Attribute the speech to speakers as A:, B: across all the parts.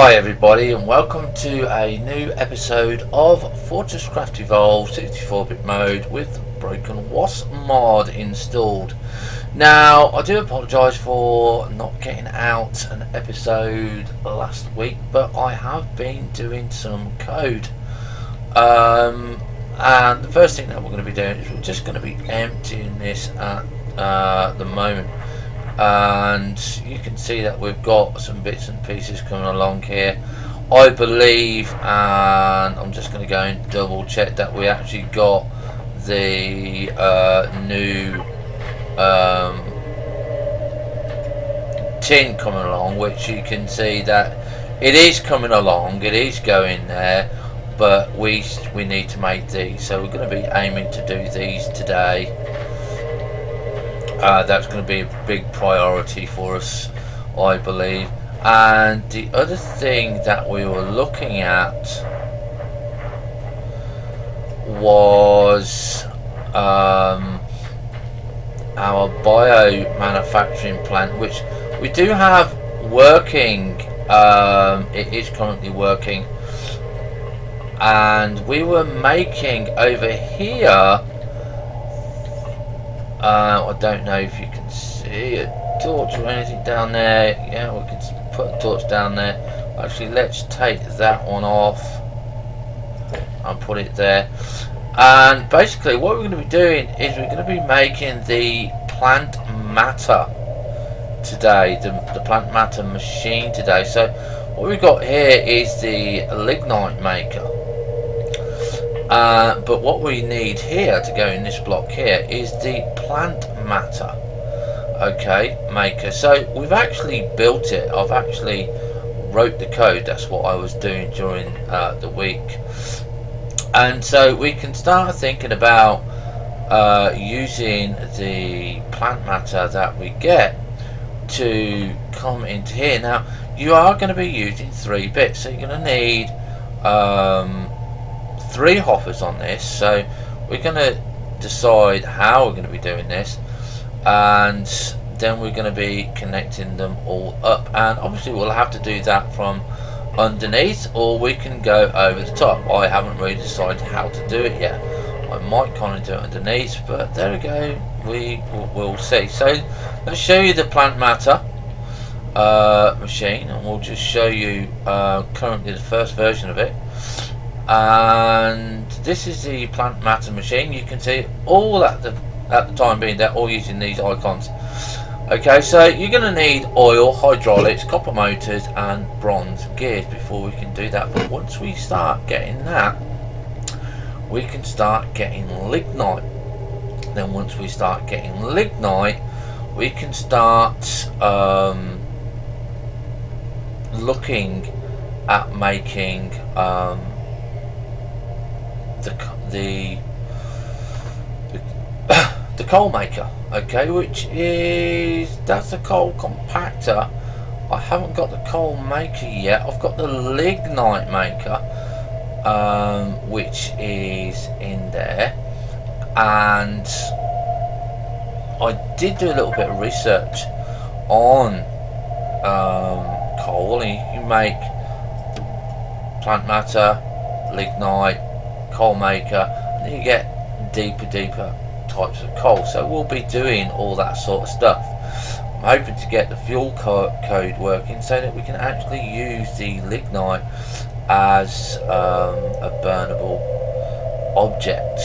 A: Hi everybody, and welcome to a new episode of FortressCraft Evolved 64-bit mode with Broken Wasp mod installed. Now, I do apologise for not getting out an episode last week, but I have been doing some code. And the first thing that we're going to be doing is we're just going to be emptying this at the moment. And you can see that we've got some bits and pieces coming along here, I believe, and I'm just going to go and double check that we actually got the new tin coming along, which you can see that it is coming along, it is going there, but we need to make these, so we're going to be aiming to do these today. That's going to be a big priority for us, I believe. And the other thing that we were looking at was our bio manufacturing plant, which we do have working. It is currently working, and we were making over here. I don't know if you can see a torch or anything down there. Yeah, we can put a torch down there. Actually, let's take that one off and put it there. And basically what we're going to be doing is we're going to be making the plant matter today, the plant matter machine today. So what we've got here is the lignite maker. But what we need here to go in this block here is the plant matter, okay, maker. So we've actually built it. I've actually wrote the code. That's what I was doing during the week, and so we can start thinking about using the plant matter that we get to come into here. Now you are going to be using 3 bits, so you're going to need 3 hoppers on this. So we're going to decide how we're going to be doing this, and then we're going to be connecting them all up, and obviously we'll have to do that from underneath, or we can go over the top. I haven't really decided how to do it yet. I might kind of do it underneath, but there we go, we'll see. So let's show you the plant matter machine, and we'll just show you currently the first version of it. And this is the plant matter machine. You can see all at the time being they're all using these icons. Okay, so you're going to need oil, hydraulics, copper motors and bronze gears before we can do that. But once we start getting that, we can start getting lignite. Then once we start getting lignite, we can start looking at making the coal maker, okay, which is, that's a coal compactor. I haven't got the coal maker yet. I've got the lignite maker, which is in there, and I did do a little bit of research on coal. You make plant matter, lignite, coal maker, and then you get deeper types of coal. So we'll be doing all that sort of stuff. I'm hoping to get the fuel code working so that we can actually use the lignite as a burnable object.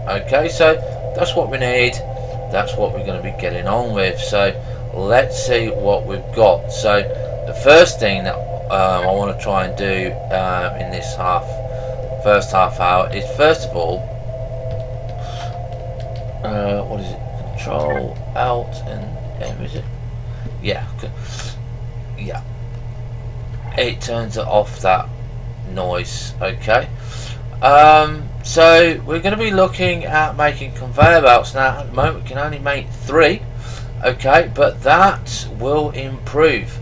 A: Okay, so that's what we need, that's what we're going to be getting on with. So let's see what we've got. So the first thing that I want to try and do in this first half hour is, first of all, what is it? Control Alt and M, is it? Yeah, yeah. It turns off that noise. Okay. So we're going to be looking at making conveyor belts. Now at the moment we can only make 3. Okay, but that will improve.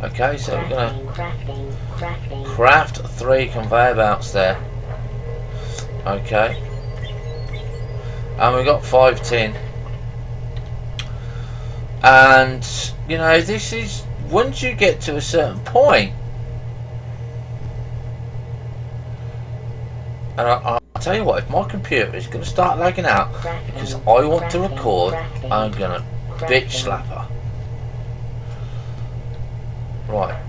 A: Okay, so we're going to craft 3 conveyor belts there. Okay, and we got 5 tin, and you know, this is, once you get to a certain point, And I'll tell you what, if my computer is going to start lagging out because I want to record, I'm going to bitch slap her. Right.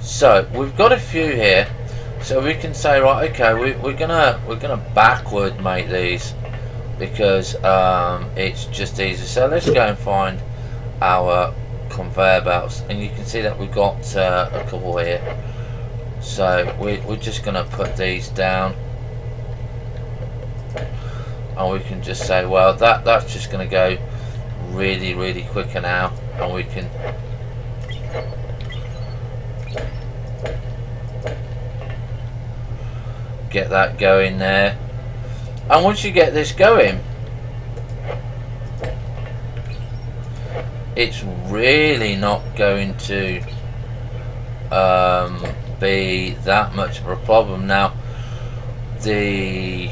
A: So we've got a few here, so we can say, right, okay, we're gonna backward make these because it's just easy. So let's go and find our conveyor belts, and you can see that we've got a couple here. So we're just gonna put these down, and we can just say, well, that's just gonna go really quicker now, and we can get that going there. And once you get this going, it's really not going to be that much of a problem. Now, the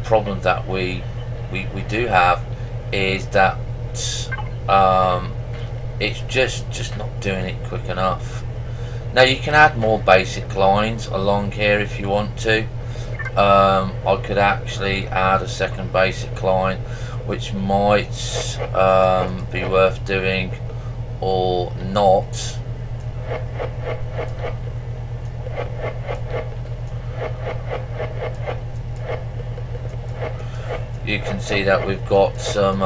A: problem that we do have is that it's just not doing it quick enough. Now, you can add more basic lines along here if you want to. I could actually add a second basic line, which might be worth doing or not. You can see that we've got some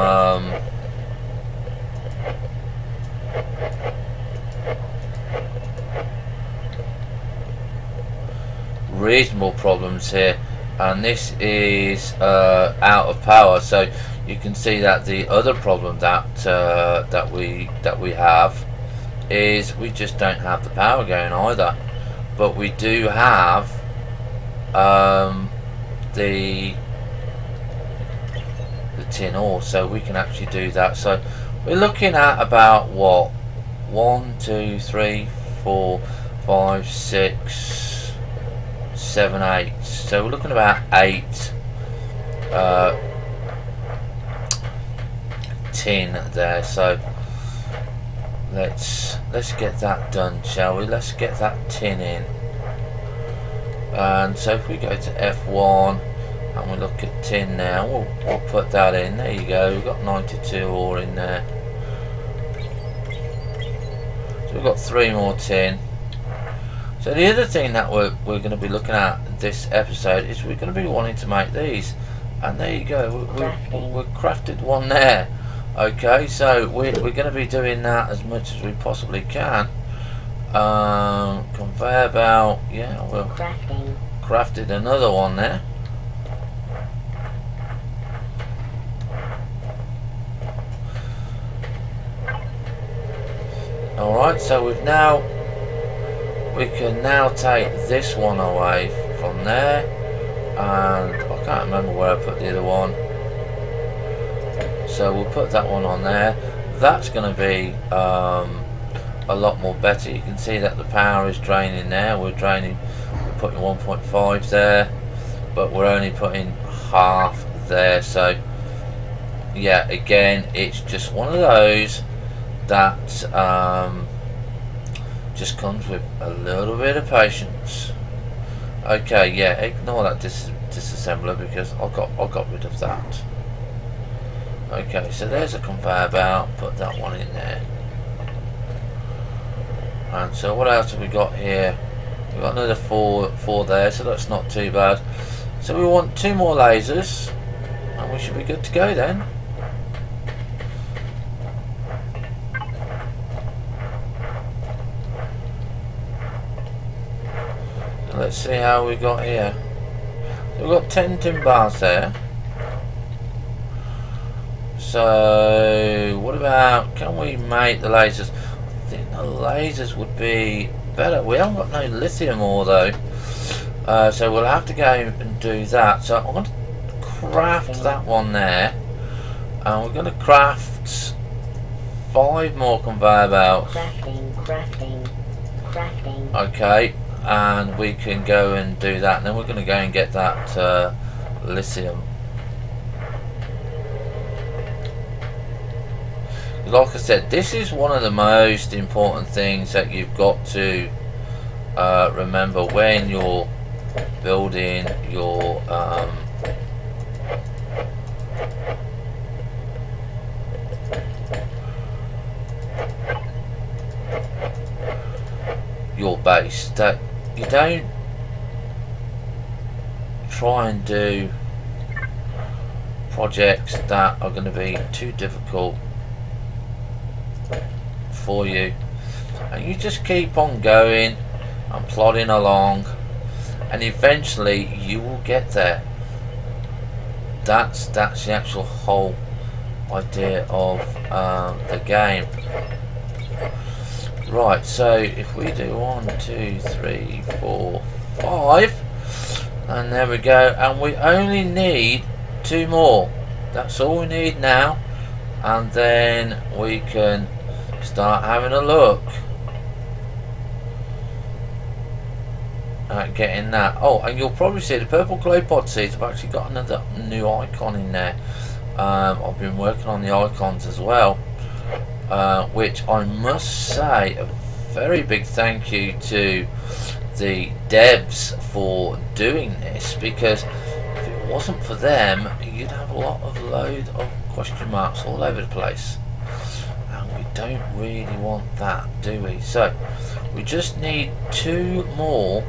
A: reasonable problems here, and this is out of power. So you can see that the other problem that we have is we just don't have the power going either, but we do have the tin ore, so we can actually do that. So we're looking at about what, 1 2 3 4 5 6 7 8, so we're looking about 8 tin there. So let's get that done, shall we? Let's get that tin in. And so if we go to F1 and we look at tin now, we'll put that in. There you go, we've got 92 ore in there, so we've got 3 more tin. So the other thing that we're going to be looking at this episode is we're going to be wanting to make these, and there you go, we've crafted one there. Okay, so we're going to be doing that as much as we possibly can. Conveyor belt, yeah, we've crafted another one there. Alright, so we can now take this one away from there, and I can't remember where I put the other one, so we'll put that one on there. That's going to be a lot more better. You can see that the power is draining there. We're putting 1.5 there, but we're only putting half there. So yeah, again, it's just one of those that just comes with a little bit of patience. Okay, yeah, ignore that disassembler because I got rid of that. Okay, so there's a conveyor belt, put that one in there. And so what else have we got here? We've got another four there, so that's not too bad. So we want 2 more lasers, and we should be good to go then. Let's see how we got here. So we've got 10 tin bars there. So what about, can we make the lasers? I think the lasers would be better. We haven't got no lithium ore though, so we'll have to go and do that. So I'm going to craft that one there, and we're going to craft 5 more conveyor belts. Crafting. Okay, and we can go and do that, and then we're going to go and get that lithium. like I said, this is one of the most important things that you've got to remember when you're building your base, that you don't try and do projects that are going to be too difficult for you, and you just keep on going and plodding along, and eventually you will get there. That's the actual whole idea of the game. Right, so if we do 1, 2, 3, 4, 5, and there we go, and we only need 2 more. That's all we need now, and then we can start having a look at getting that. Oh, and you'll probably see the purple clay pod seeds have actually got another new icon in there. I've been working on the icons as well, which I must say a very big thank you to the devs for doing this, because if it wasn't for them you'd have a load of question marks all over the place, and we don't really want that, do we? So we just need 2 more.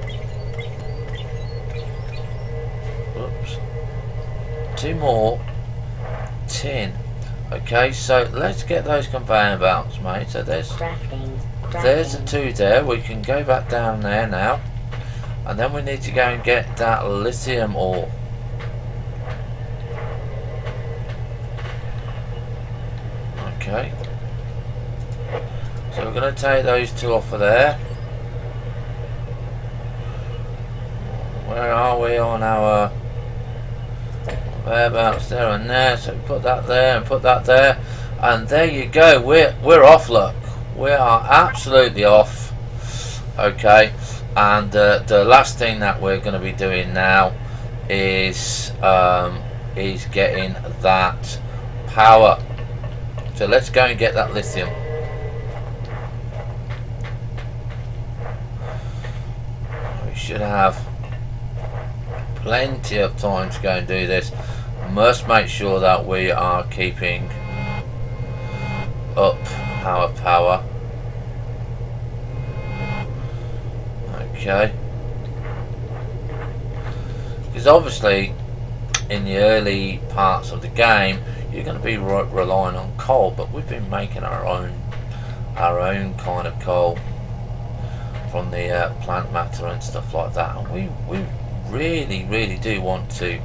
A: Oops, 2 more tin. Okay, so let's get those conveyor belts made. So there's the 2 there. We can go back down there now, and then we need to go and get that lithium ore. Okay, so we're going to take those 2 off of there. Where are we on our whereabouts? There and there. So put that there and put that there, and there you go. We're off. Look, we are absolutely off. Okay, and the last thing that we're going to be doing now is getting that power. So let's go and get that lithium. We should have plenty of time to go and do this. Must make sure that we are keeping up our power. Okay, because obviously in the early parts of the game you're going to be relying on coal, but we've been making our own kind of coal from the plant matter and stuff like that, and we really do want to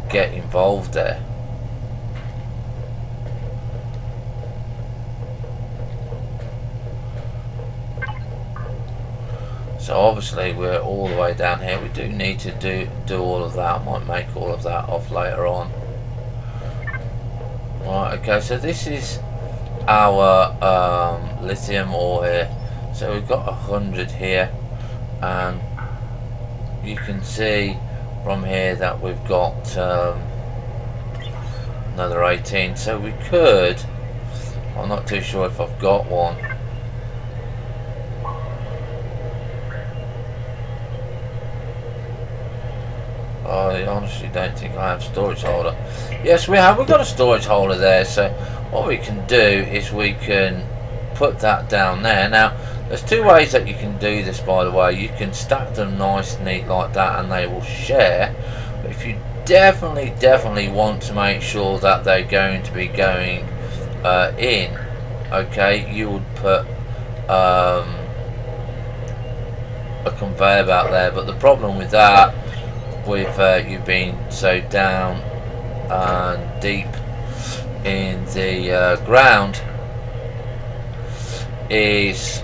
A: get involved there. So obviously we're all the way down here. We do need to do all of that. I might make all of that off later on. Right, okay, so this is our lithium ore here. So we've got 100 here, and you can see from here that we've got another 18. So we could, I'm not too sure if I've got one. I honestly don't think I have storage holder. Yes, we have. We've got a storage holder there. So what we can do is we can put that down there. Now, there's 2 ways that you can do this, by the way. You can stack them nice and neat like that, and they will share. But if you definitely want to make sure that they're going to be going in, okay, you would put a conveyor belt there. But the problem with that, with you being so down and deep in the ground, is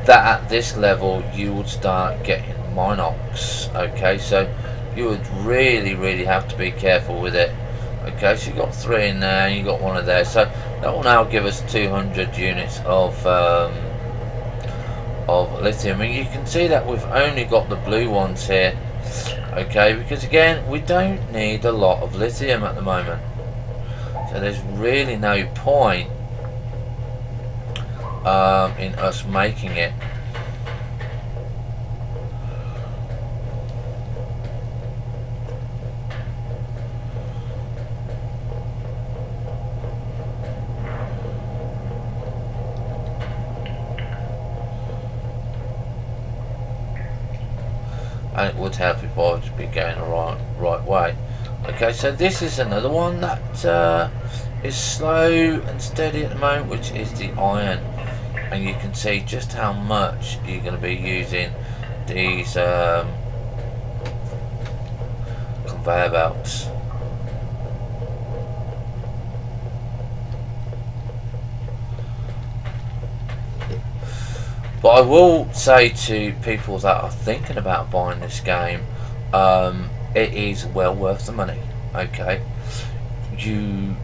A: that at this level you would start getting minox. Okay, so you would really have to be careful with it. Okay, so you got 3 in there, and you got 1 of there, so that will now give us 200 units of lithium, and you can see that we've only got the blue ones here. Okay, because again we don't need a lot of lithium at the moment. So there's really no point in us making it. And it would help if I would be going the right way. Okay, so this is another one that is slow and steady at the moment, which is the iron. And you can see just how much you're going to be using these conveyor belts. But I will say to people that are thinking about buying this game, it is well worth the money. Okay, you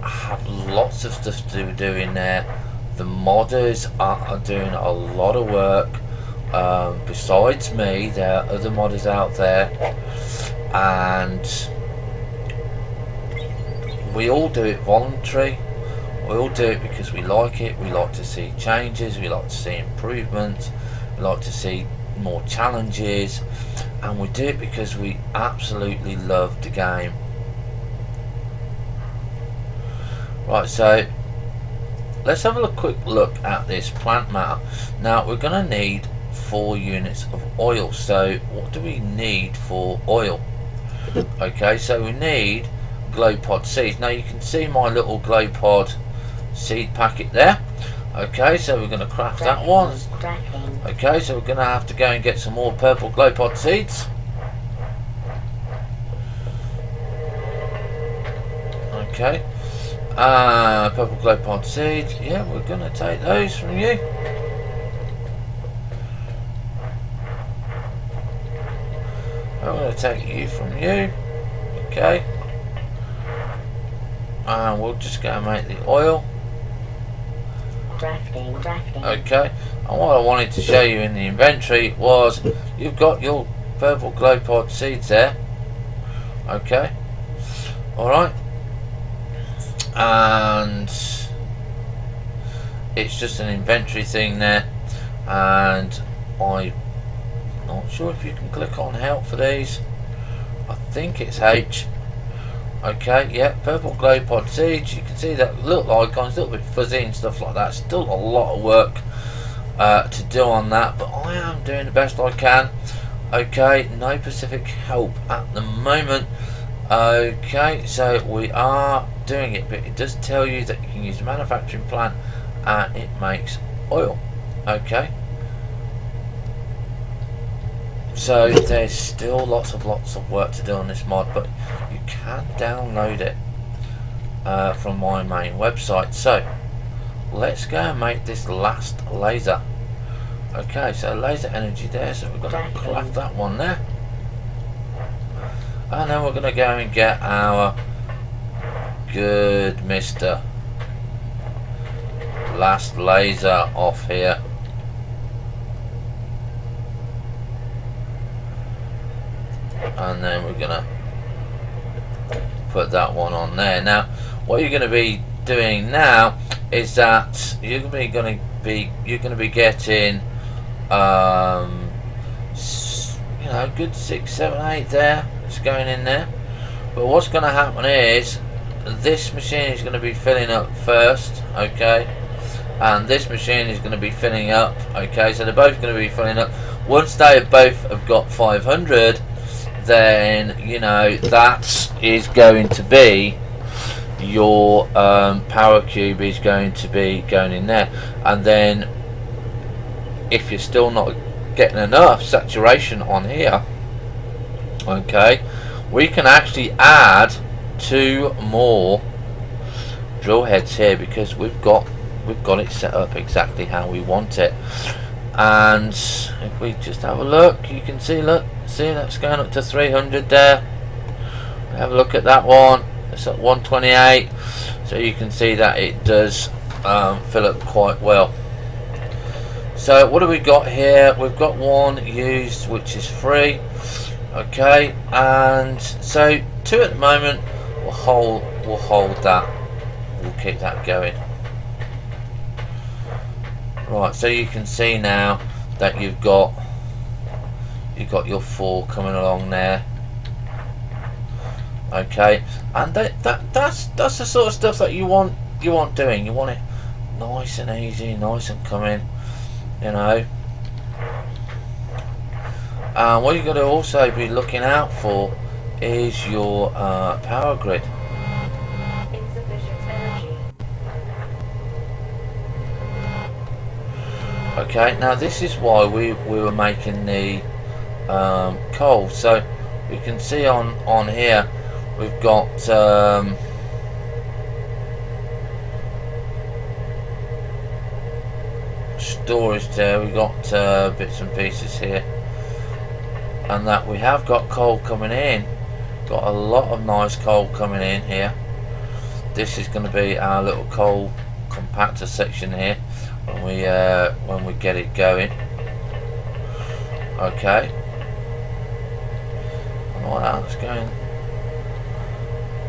A: have lots of stuff to do in there. The modders are doing a lot of work. Besides me, there are other modders out there, and we all do it voluntary. We all do it because we like it. We like to see changes, we like to see improvements, we like to see more challenges, and we do it because we absolutely love the game. Right, so let's have a quick look at this plant matter. Now we're going to need 4 units of oil. So what do we need for oil? Okay, so we need glow pod seeds. Now you can see my little glow pod seed packet there. Okay, so we're going to craft that one. Okay, so we're going to have to go and get some more purple glow pod seeds. Okay, purple glow pod seeds. Yeah, we're going to take those from you. I'm going to take you from you. Okay, and we'll just go and make the oil.
B: Drafting.
A: Okay, and what I wanted to show you in the inventory was you've got your purple glow pod seeds there. Okay, alright, and it's just an inventory thing there, and I'm not sure if you can click on help for these. I think it's H. Okay, yeah, purple glow pod seeds. You can see that little icons, a little bit fuzzy and stuff like that. Still a lot of work to do on that, but I am doing the best I can. Okay, no Pacific help at the moment. Okay, so we are doing it, but it does tell you that you can use a manufacturing plant and it makes oil. Okay, so there's still lots of work to do on this mod, but you can download it from my main website. So let's go and make this last laser. Okay, so laser energy there, so we're going to craft that one there, and then we're going to go and get our good Mr. last laser off here. And then we're gonna put that one on there. Now what you're going to be doing now is that you're going to be getting you know, good 6, 7, 8 there. It's going in there. But what's going to happen is this machine is going to be filling up first. Okay, and this machine is going to be filling up. Okay, so they're both going to be filling up. Once they both have got 500, then you know that is going to be your power cube is going to be going in there. And then if you're still not getting enough saturation on here, okay, we can actually add 2 more drill heads here, because we've got it set up exactly how we want it. And if we just have a look, you can see, look, see that's going up to 300 there. Have a look at that one, it's at 128, so you can see that it does fill up quite well. So what do we got here? We've got one used, which is free. Okay, and so 2 at the moment will will hold that. We'll keep that going. Right, so you can see now that you've got your 4 coming along there. Okay, and that's the sort of stuff that you want doing. You want it nice and easy, nice and coming, you know. And what you've got to also be looking out for is your power grid.
B: Insufficient energy.
A: Okay, now this is why we were making the coal. So we can see on here we've got storage there. We've got bits and pieces here, and that we have got coal coming in. Got a lot of nice coal coming in here. This is going to be our little coal compactor section here when we get it going. Okay, and all that's going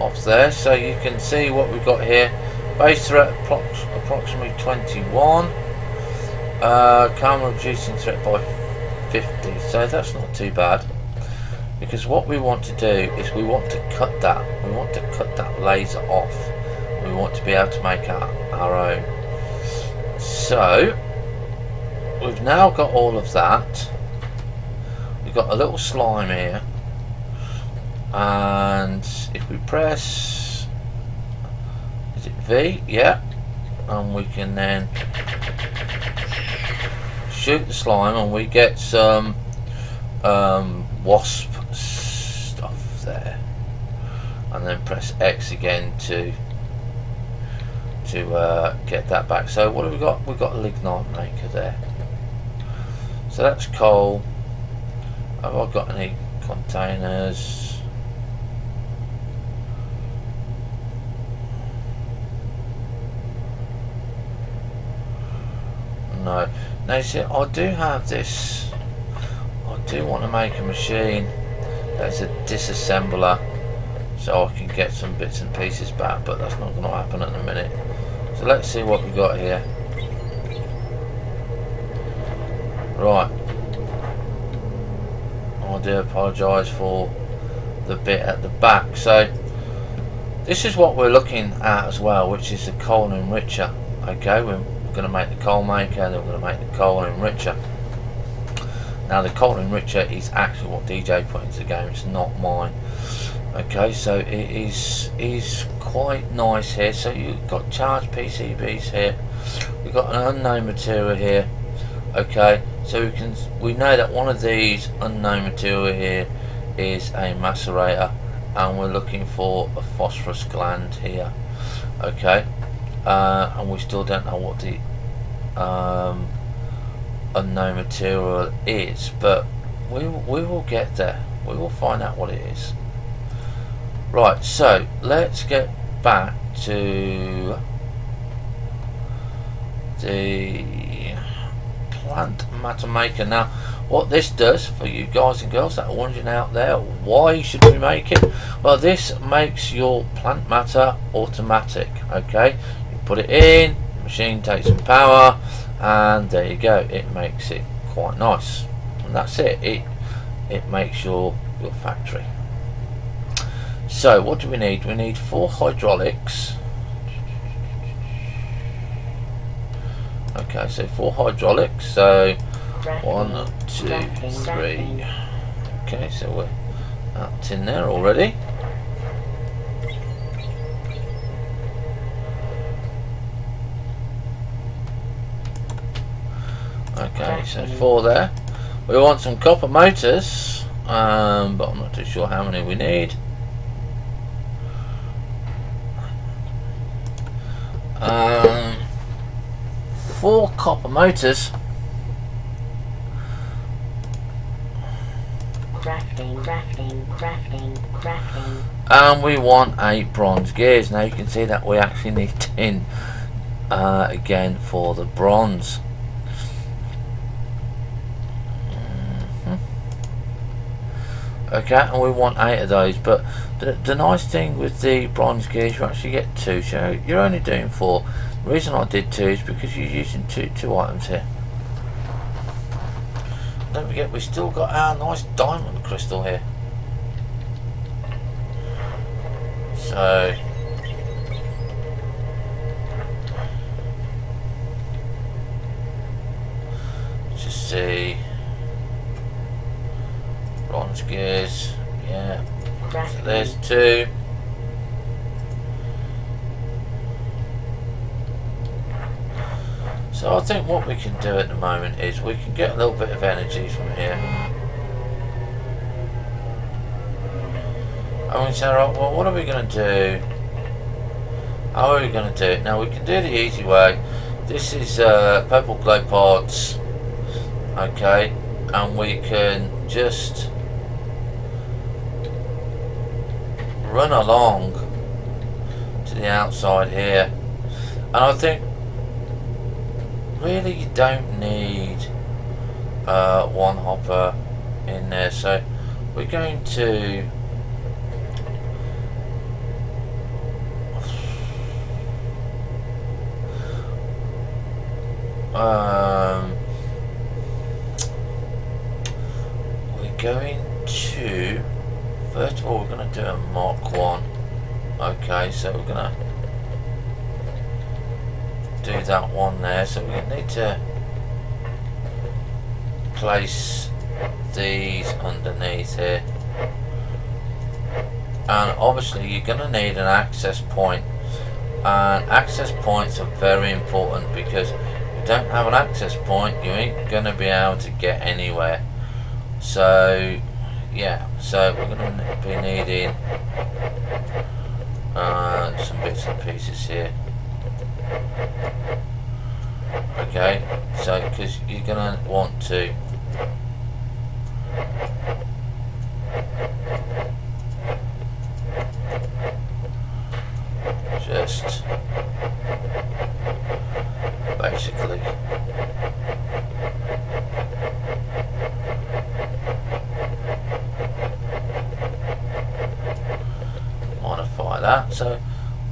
A: off there, so you can see what we've got here. Base threat approximately 21. Camera reducing threat by 50, so that's not too bad, because what we want to do is we want to cut that laser off. We want to be able to make our own. So we've now got all of that. We've got a little slime here, and if we press, is it V? Yeah, and we can then shoot the slime, and we get some wasp stuff there, and then press X again to get that back. So what have we got? We've got a lignite maker there. So that's coal. Have I got any containers? No. Now you see, I do have this. I do want to make a machine that's a disassembler, so I can get some bits and pieces back, but that's not going to happen at the minute. So let's see what we got here. Right. I do apologise for the bit at the back. So this is what we're looking at as well, which is the coal enricher. Okay, we're going to make the coal maker, and then we're going to make the coal enricher. Now the coal enricher is actually what DJ put into the game, it's not mine. Okay, so it is quite nice here. So you've got charged PCBs here, we've got an unknown material here. Okay, so we know that one of these unknown material here is a macerator, and we're looking for a phosphorus gland here. Okay, and we still don't know what the unknown material is, but we will get there. We will find out what it is. Right, so let's get back to the plant matter maker. Now what this does for you guys and girls that are wondering out there, why should we make it? Well, this makes your plant matter automatic. Okay, you put it in, the machine takes some power, and there you go, it makes it quite nice, and that's it. It makes your factory. So what do we need? We need 4 hydraulics. Okay, so 4 hydraulics. So 1, 2, 3. Okay, so we're out in there already. Okay, so 4 there. We want some copper motors, but I'm not too sure how many we need. 4 copper motors. Crafting. And we want 8 bronze gears. Now you can see that we actually need 10 again for the bronze. Okay, and we want 8 of those. But the nice thing with the bronze gears, you actually get 2, so you're only doing 4. The reason I did 2 is because you're using two items here. Don't forget, we've still got our nice diamond crystal here. So just see bronze gears, yeah. So there's 2. So I think what we can do at the moment is we can get a little bit of energy from here. And we say, right, well, what are we going to do? How are we going to do it? Now we can do the easy way. This is purple glow pods, okay, and we can just run along to the outside here. And I think really you don't need one hopper in there, so we're going to first of all we're going to do a Mark 1. Okay, so we're going to do that one there, so we need to place these underneath here, and obviously you're going to need an access point, and access points are very important because if you don't have an access point you ain't going to be able to get anywhere. So yeah, so we're going to be needing some bits and pieces here. Okay, so because you're gonna want to just basically modify that so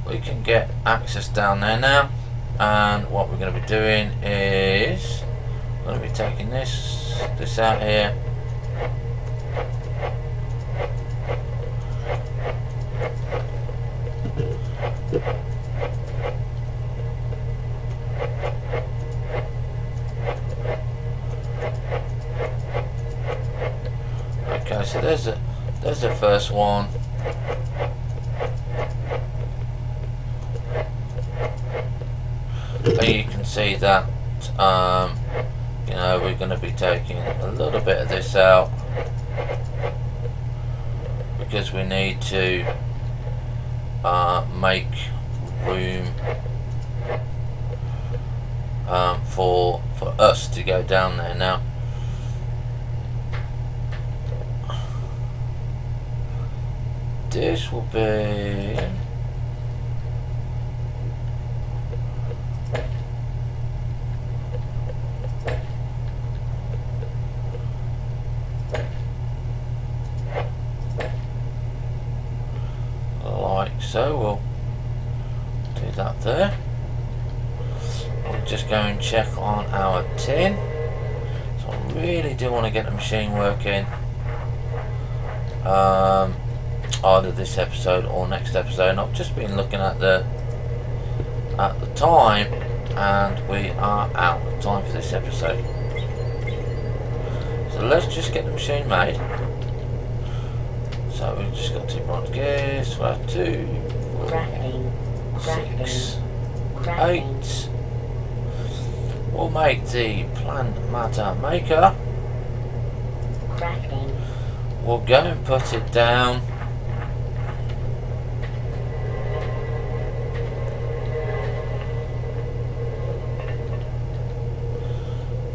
A: we can get access down there now. And what we're going to be doing is we're going to be taking this out here, okay, so there's the first one. And you can see that you know, we're going to be taking a little bit of this out because we need to make room for us to go down there. Now this will be so. We'll do that there. We'll just go and check on our tin. So I really do want to get the machine working either this episode or next episode. And I've just been looking at the time, and we are out of time for this episode. So let's just get the machine made. So we've just got 2 bronze gears, so 2, 4, 6, 8. We'll make the plant matter maker. We'll go and put it down.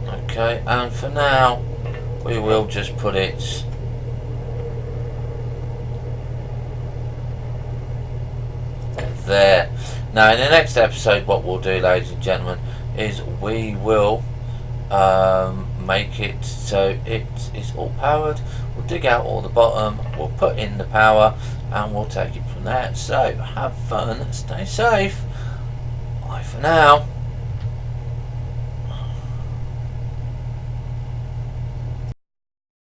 A: Okay, and for now we will just put it there. Now in the next episode what we'll do, ladies and gentlemen, is we will make it so it is all powered. We'll dig out all the bottom, we'll put in the power, and we'll take it from there. So have fun, stay safe, bye for now.